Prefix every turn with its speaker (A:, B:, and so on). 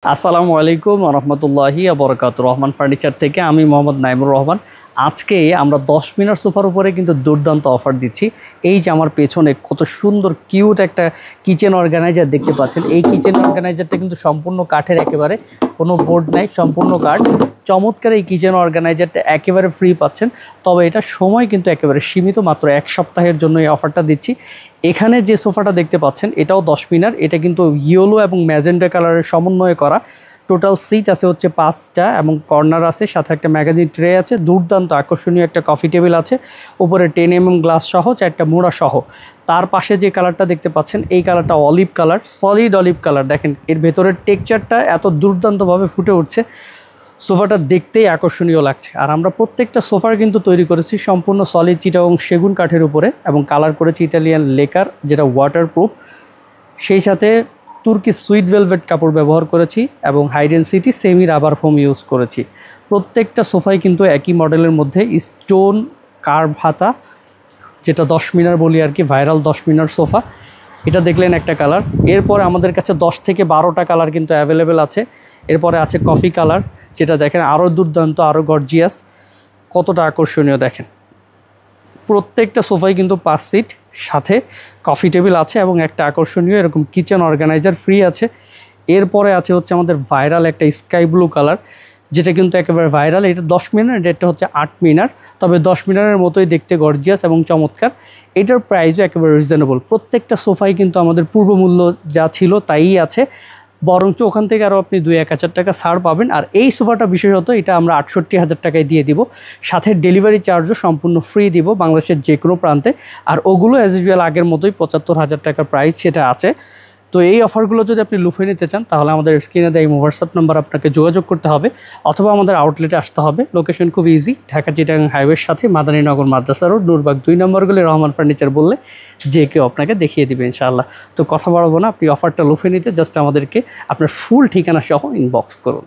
A: আসসালামু আলাইকুম রহমতুল্লাহি বরকাতুহু। রহমান ফার্নিচার থেকে আমি মোহাম্মদ নাইমুর রহমান। আজকে আমরা 10 মিনার সোফার উপরে কিন্তু দুর্দান্ত অফার দিচ্ছি। এই যে আমার পেছনে কত সুন্দর কিউট একটা কিচেন অর্গানাইজার দেখতে পাচ্ছেন। এই কিচেন অর্গানাইজারটা কিন্তু সম্পূর্ণ কাঠের, একেবারে কোনো বোর্ড নাই, সম্পূর্ণ কাঠ। চমৎকার এই কিচেন অর্গানাইজারটা একেবারে ফ্রি পাচ্ছেন। তবে এটা সময় কিন্তু একেবারে সীমিত, মাত্র 1 সপ্তাহের জন্য এই অফারটা দিচ্ছি। এখানে যে সোফাটা দেখতে পাচ্ছেন এটাও 10 মিনার। এটা কিন্তু ইয়েলো এবং ম্যাজেন্টা কালারের সমন্বয়ে করা। টোটাল সিট আছে হচ্ছে 5টা এবং কর্নার আছে, সাথে একটা ম্যাগাজিন ট্রে আছে। দুর্দান্ত আকর্ষণীয় একটা কফি টেবিল আছে, উপরে 10 mm গ্লাস সহ, 4টা মোড়া সহ। তার পাশে যে কালারটা দেখতে পাচ্ছেন এই কালারটা olive colour, solid olive colour. দেখেন এর ভেতরের টেক্সচারটা এত দুর্দান্তভাবে ফুটে উঠছে, সোফাটা দেখতেই আকর্ষণীয় লাগছে। আর আমরা প্রত্যেকটা সোফার কিন্তু তৈরি করেছি সম্পূর্ণ সলিড চিটাগং সেগুন কাঠের উপরে, এবং কালার করেছি ইটালিয়ান লেকার, যেটা ওয়াটারপ্রুফ। সেই সাথে তুর্কি সুইট ভেলভেট কাপড় ব্যবহার করেছি এবং high density semi rubber foam use করেছি। প্রত্যেকটা সোফাই কিন্তু একই মডেলের মধ্যে স্টোন কার্ভ হাতা, যেটা 10 মিনার বলি আর কি, ভাইরাল 10 মিনার সোফা। এটা দেখলেন একটা কালার। এরপরে আমাদের কাছে 10 থেকে 12টা কালার কিন্তু অ্যাভেলেবেল আছে। এরপরে আছে কফি কালার, যেটা দেখেন আরও দুর্দান্ত, আরও গর্জিয়াস, কতটা আকর্ষণীয় দেখেন। প্রত্যেকটা সোফাই কিন্তু 5 সিট, সাথে কফি টেবিল আছে এবং একটা আকর্ষণীয় এরকম কিচেন অর্গানাইজার ফ্রি আছে। এরপরে আছে হচ্ছে আমাদের ভাইরাল একটা স্কাই ব্লু কালার, যেটা কিন্তু একেবারে ভাইরাল। এটা 10 মিনার, এটা হচ্ছে 8 মিনার, তবে 10 মিনারের মতোই দেখতে গর্জিয়াস এবং চমৎকার। এটার প্রাইসও একেবারে রিজনেবল। প্রত্যেকটা সোফাই কিন্তু আমাদের পূর্বমূল্য যা ছিল তাই আছে, বরঞ্চ ওখান থেকে আরও আপনি 2-1 হাজার টাকা ছাড় পাবেন। আর এই সোফাটা বিশেষত এটা আমরা 68,000 টাকায় দিয়ে দিব, সাথে ডেলিভারি চার্জও সম্পূর্ণ ফ্রি দিব বাংলাদেশের যে কোনো প্রান্তে। আর ওগুলো অ্যাজ ইউজুয়াল আগের মতোই 75,000 টাকার প্রাইস সেটা আছে। তো এই অফারগুলো যদি আপনি লুফে নিতে চান, তাহলে আমাদের স্ক্রিনে দেয় হোয়াটসঅ্যাপ নাম্বার আপনাকে যোগাযোগ করতে হবে, অথবা আমাদের আউটলেটে আসতে হবে। লোকেশন খুব ইজি, ঢাকা চিটাগাং হাইওয়ের সাথে মাদানীনগর মাদ্রাসা রোড, নূরবাগ 2 নম্বরগুলি রহমান ফার্নিচার বললে যে কেউ আপনাকে দেখিয়ে দেবে ইনশাআল্লাহ। তো কথা বাড়াবো না, আপনি অফারটা লুফে নিতে জাস্ট আমাদেরকে আপনার ফুল ঠিকানা সহ ইনবক্স করুন।